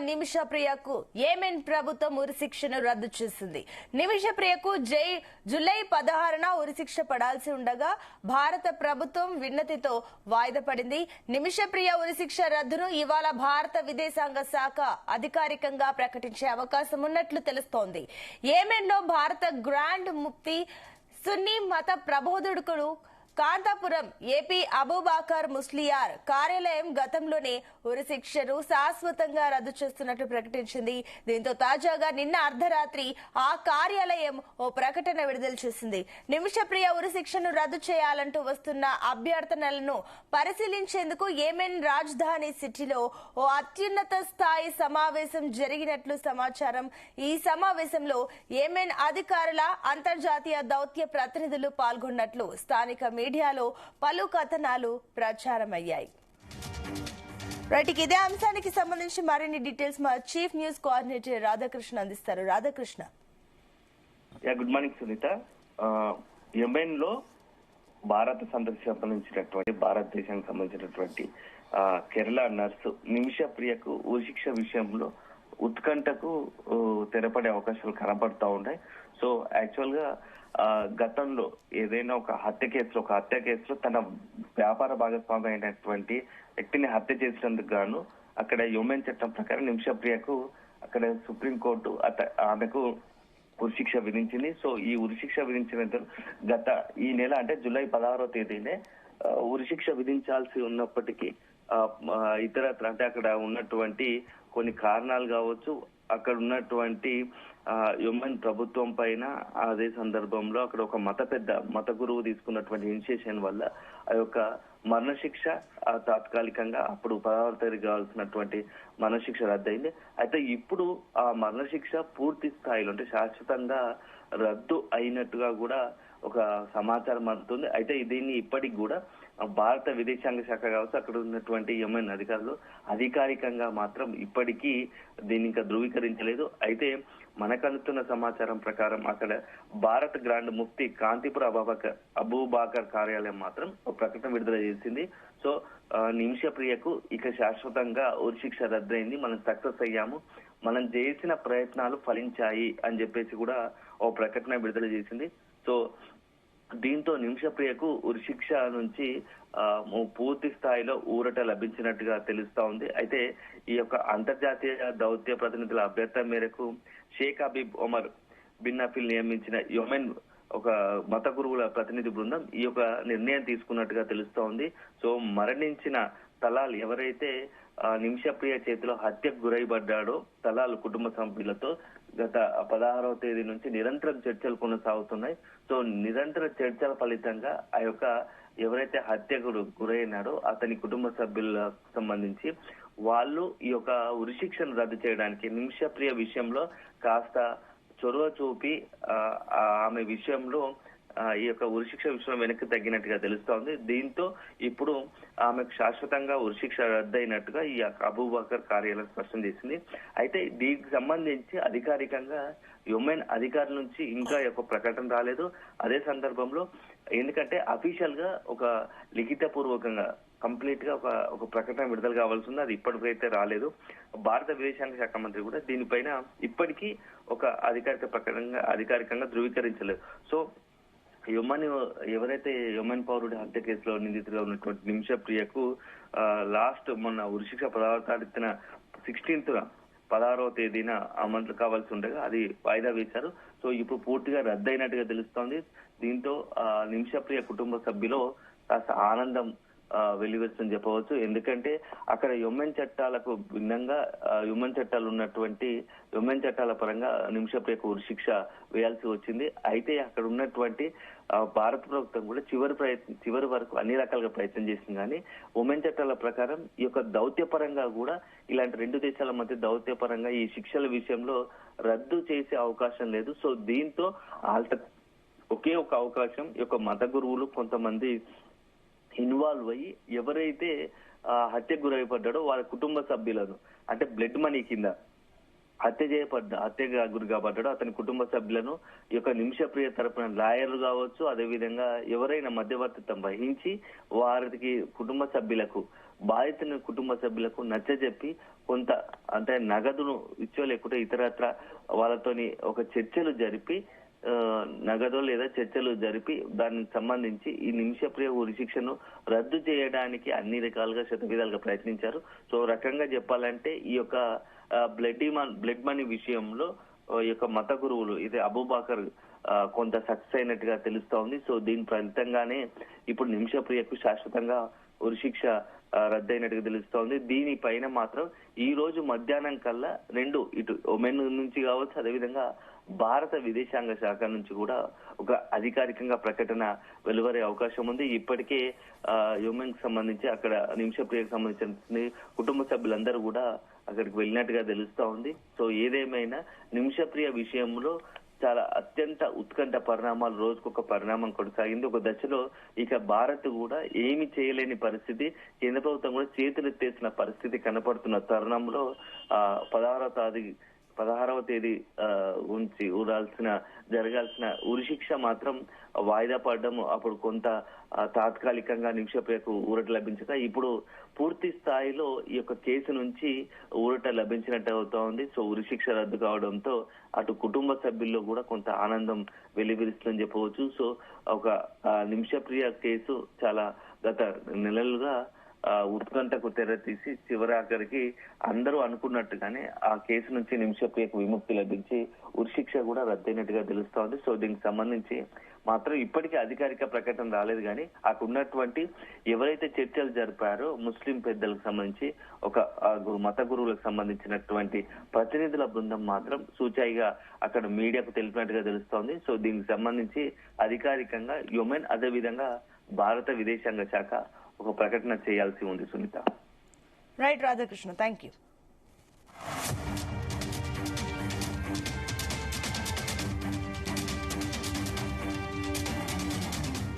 నిమిషప్రియకు Yemen ప్రభుత్వం ఉరిశిక్షను రద్దు చేసింది. నిమిషప్రియకు జూలై 16న ఉరిశిక్ష పడాల్సి ఉండగా భారత ప్రభుత్వం విన్నతితో వాయిదా పడింది. నిమిషప్రియ ఉరిశిక్ష రద్దును ఇవాళ భారత విదేశాంగ శాఖ అధికారికంగా ప్రకటించే అవకాశం ఉన్నట్లు తెలుస్తోంది. యెమెన్లో భారత గ్రాండ్ ముఫ్తీ సున్నీ మత ప్రబోధకుడు కాంతాపురం ఏపీ అబూబాకర్ ముస్లియార్ కార్యాలయం గతంలోనే ఉరిశిక్షను శాశ్వతంగా రద్దు చేస్తున్నట్లు ప్రకటించింది. దీంతో తాజాగా నిన్న అర్ధరాత్రి ఆ కార్యాలయం ఓ ప్రకటన విడుదల చేసింది. నిమిషప్రియ ఉరిశిక్షను రద్దు చేయాలంటూ వస్తున్న అభ్యర్థనలను పరిశీలించేందుకు యెమెన్ రాజధాని సిటీలో ఓ అత్యున్నత స్థాయి సమావేశం జరిగినట్లు సమాచారం. ఈ సమావేశంలో యెమెన్ అధికారుల అంతర్జాతీయ దౌత్య ప్రతినిధులు పాల్గొన్నట్లు స్థానిక మీడియాలో పలు కథనాలు ప్రచారమయ్యాయి. ఇదే అంశానికి సంబంధించి మరిన్ని డీటెయిల్స్ మా చీఫ్ న్యూస్ కోఆర్డినేటర్ రాధాకృష్ణ అందిస్తారు. Radhakrishna. Good morning Sunitha. Yemen లో భారత సందర్శించినటువంటి భారతదేశానికి సంబంధించినటువంటి కేరళ నర్సు నిమిషప్రియకు ఉరిశిక్ష విషయంలో ఉత్కంఠకు తెరపడే అవకాశాలు కనబడతా ఉన్నాయి. సో యాక్చువల్ గా గతంలో ఏదైనా ఒక హత్య కేసులో తన వ్యాపార భాగస్వామి అయినటువంటి వ్యక్తిని హత్య చేసినందుకు గాను అక్కడ యెమెన్ చట్టం ప్రకారం నిమిషప్రియకు అక్కడ సుప్రీంకోర్టు ఆమెకు ఉరిశిక్ష విధించింది. సో ఈ ఉరిశిక్ష విధించిన ఈ నెల అంటే జూలై 16వ తేదీనే ఉరిశిక్ష విధించాల్సి ఉన్నప్పటికీ ఇతరత్ర అంటే అక్కడ ఉన్నటువంటి కొన్ని కారణాలు కావచ్చు, అక్కడ ఉన్నటువంటి యెమెన్ ప్రభుత్వం పైన అదే సందర్భంలో అక్కడ ఒక మత గురువు తీసుకున్నటువంటి ఇనిషియేషన్ వల్ల ఆ యొక్క మరణశిక్ష తాత్కాలికంగా అప్పుడు 16వ తేదీ కావాల్సినటువంటి మరణశిక్ష రద్దయింది. అయితే ఇప్పుడు ఆ మరణశిక్ష పూర్తి స్థాయిలో అంటే శాశ్వతంగా రద్దు అయినట్టుగా కూడా ఒక సమాచారం అందుతుంది. అయితే దీన్ని ఇప్పటికి కూడా భారత విదేశాంగ శాఖ కావచ్చు, అక్కడ ఉన్నటువంటి యెమెన్ అధికారులు అధికారికంగా మాత్రం ఇప్పటికీ దీన్ని ఇంకా ధృవీకరించలేదు. అయితే మనకు అందుతున్న సమాచారం ప్రకారం అక్కడ భారత గ్రాండ్ ముఫ్తీ కాంతిపురం అబూబాకర్ కార్యాలయం మాత్రం ఒక ప్రకటన విడుదల చేసింది. సో నిమిషప్రియకు ఇక శాశ్వతంగా ఉరిశిక్ష రద్దయింది, మనం సక్సెస్ అయ్యాము, మనం చేసిన ప్రయత్నాలు ఫలించాయి అని చెప్పేసి కూడా ఓ ప్రకటన విడుదల చేసింది. సో దీంతో నిమిషప్రియకు ఉరిశిక్ష నుంచి పూర్తి స్థాయిలో ఊరట లభించినట్టుగా తెలుస్తా ఉంది. అయితే ఈ యొక్క అంతర్జాతీయ దౌత్య ప్రతినిధుల అభ్యర్థన మేరకు షేక్ హబీబ్ ఒమర్ బిన్ నఫీల్ నియమించిన యెమెన్ ఒక మత గురువుల ప్రతినిధి బృందం ఈ యొక్క నిర్ణయం తీసుకున్నట్టుగా తెలుస్తా ఉంది. సో మరణించిన తలాల్ ఎవరైతే నిమిషప్రియ చేతిలో హత్యకు గురైపడ్డాడో తలాల్ కుటుంబ సభ్యులతో గత 16వ తేదీ నుంచి నిరంతరం చర్చలు కొనసాగుతున్నాయి. సో నిరంతర చర్చల ఫలితంగా ఆ యొక్క ఎవరైతే హత్యకు గురైనాడో అతని కుటుంబ సభ్యులకు సంబంధించి వాళ్ళు ఈ యొక్క ఉరిశిక్షను రద్దు చేయడానికి నిమిషప్రియ విషయంలో కాస్త చొరవ చూపి ఆమె విషయంలో ఈ యొక్క ఉరిశిక్ష విషయం వెనక్కి తగ్గినట్టుగా తెలుస్తోంది. దీంతో ఇప్పుడు ఆమెకు శాశ్వతంగా ఉరిశిక్ష రద్దయినట్టుగా ఈ అబూబకర్ కార్యాలయం స్పష్టం చేసింది. అయితే దీనికి సంబంధించి అధికారికంగా యెమెన్ అధికారుల నుంచి ఇంకా ఒక ప్రకటన రాలేదు. అదే సందర్భంలో ఎందుకంటే అఫీషియల్ గా ఒక లిఖిత పూర్వకంగా కంప్లీట్ గా ఒక ప్రకటన విడుదల కావాల్సి ఉంది, అది ఇప్పటికైతే రాలేదు. భారత విదేశాంగ శాఖ మంత్రి కూడా దీనిపైన ఇప్పటికీ ఒక అధికారికంగా ధృవీకరించలేదు. సో ఎవరైతే యెమెన్ పౌరుడి హత్య కేసులో నిందితులుగా ఉన్నటువంటి నిమిషప్రియకు లాస్ట్ మొన్న ఉరిశిక్ష 16వ తేదీన అమలు కావాల్సి ఉండగా అది వాయిదా వేశారు. సో ఇప్పుడు పూర్తిగా రద్దయినట్టుగా తెలుస్తోంది. దీంతో నిమిషప్రియ కుటుంబ సభ్యులు కాస్త ఆనందం వెలివేస్తుందని చెప్పవచ్చు. ఎందుకంటే అక్కడ యెమెన్ చట్టాలకు భిన్నంగా యెమెన్ చట్టాలు ఉన్నటువంటి యెమెన్ చట్టాల పరంగా నిమిషప్రియకు ఉరిశిక్ష వేయాల్సి వచ్చింది. అయితే అక్కడ ఉన్నటువంటి భారత ప్రభుత్వం కూడా చివరి వరకు అన్ని రకాలుగా ప్రయత్నం చేసింది. కానీ ఉమెన్ చట్టాల ప్రకారం ఈ యొక్క దౌత్యపరంగా కూడా ఇలాంటి రెండు దేశాల మధ్య దౌత్యపరంగా ఈ శిక్షల విషయంలో రద్దు చేసే అవకాశం లేదు. సో దీంతో ఒకే ఒక అవకాశం ఈ యొక్క మత గురువులు కొంతమంది ఇన్వాల్వ్ అయ్యి ఎవరైతే హత్యకు గురైపడ్డాడో వాళ్ళ కుటుంబ సభ్యులను అంటే బ్లడ్ మనీ కింద హత్యగా గురి కాబడ్డాడో అతని కుటుంబ సభ్యులను ఈ యొక్క నిమిషప్రియ తరపున లాయర్లు కావచ్చు, అదేవిధంగా ఎవరైనా మధ్యవర్తిత్వం వహించి వారికి కుటుంబ సభ్యులకు బాధితుల కుటుంబ సభ్యులకు నచ్చజెప్పి కొంత అంటే నగదును ఇచ్చో లేకుంటే ఇతరత్ర వాళ్ళతోని ఒక చర్చలు జరిపి నగదు లేదా చర్చలు జరిపి దానికి సంబంధించి ఈ నిమిషప్రియ ఉరిశిక్షను రద్దు చేయడానికి అన్ని రకాలుగా శతవిధాలుగా ప్రయత్నించారు. సో రకంగా చెప్పాలంటే ఈ యొక్క బ్లడ్ మనీ విషయంలో ఈ యొక్క మత గురువులు ఇది అబూబకర్ కొంత సక్సెస్ అయినట్టుగా తెలుస్తా ఉంది. సో దీని ఫలితంగానే ఇప్పుడు నిమిషప్రియకు శాశ్వతంగా ఉరిశిక్ష రద్దయినట్టుగా తెలుస్తోంది. దీనిపైన మాత్రం ఈ రోజు మధ్యాహ్నం కల్లా రెండు ఇటు ఒమెన్ నుంచి కావచ్చు, అదేవిధంగా భారత విదేశాంగ శాఖ నుంచి కూడా ఒక అధికారికంగా ప్రకటన వెలువడే అవకాశం ఉంది. ఇప్పటికే యొమెన్ కి సంబంధించి అక్కడ నిమిషప్రియకు సంబంధించిన కుటుంబ సభ్యులందరూ కూడా అక్కడికి వెళ్ళినట్టుగా తెలుస్తా ఉంది. సో ఏదేమైనా నిమిషప్రియ విషయంలో చాలా అత్యంత ఉత్కంఠ పరిణామాలు రోజుకొక పరిణామం కొనసాగింది. ఒక దశలో ఇక భారత్ కూడా ఏమి చేయలేని పరిస్థితి, కేంద్ర ప్రభుత్వం కూడా చేతులెత్తేసిన పరిస్థితి కనపడుతున్న తరుణంలో 16వ తేదీ ఉంచి జరగాల్సిన ఉరిశిక్ష మాత్రం వాయిదా పడడం, అప్పుడు కొంత తాత్కాలికంగా నిమిషప్రియకు ఊరట లభించక ఇప్పుడు పూర్తి స్థాయిలో ఈ యొక్క కేసు నుంచి ఊరట లభించినట్టు అవుతా ఉంది. సో ఉరిశిక్ష రద్దు కావడంతో అటు కుటుంబ సభ్యుల్లో కూడా కొంత ఆనందం వెలివిరుస్తుందని చెప్పవచ్చు. సో ఒక నిమిషప్రియ కేసు చాలా గత నెలలుగా ఉత్కంఠకు తెరతీసి చివరాఖరికి అందరూ అనుకున్నట్టుగానే ఆ కేసు నుంచి నిమిషప్రియకు విముక్తి లభించి ఉరిశిక్ష కూడా రద్దయినట్టుగా తెలుస్తా ఉంది. సో దీనికి సంబంధించి మాత్రం ఇప్పటికీ అధికారిక ప్రకటన రాలేదు, కానీ అక్కడ ఉన్నటువంటి ఎవరైతే చర్చలు జరిపారో ముస్లిం పెద్దలకు సంబంధించి ఒక మత గురువులకు సంబంధించినటువంటి ప్రతినిధుల బృందం మాత్రం సూచాయిగా అక్కడ మీడియాకు తెలిపినట్టుగా తెలుస్తోంది. సో దీనికి సంబంధించి అధికారికంగా యొమెన్ అదేవిధంగా భారత విదేశాంగ శాఖ ఒక ప్రకటన చేయాల్సి ఉంది Sunitha. Right Radhakrishna, thank you.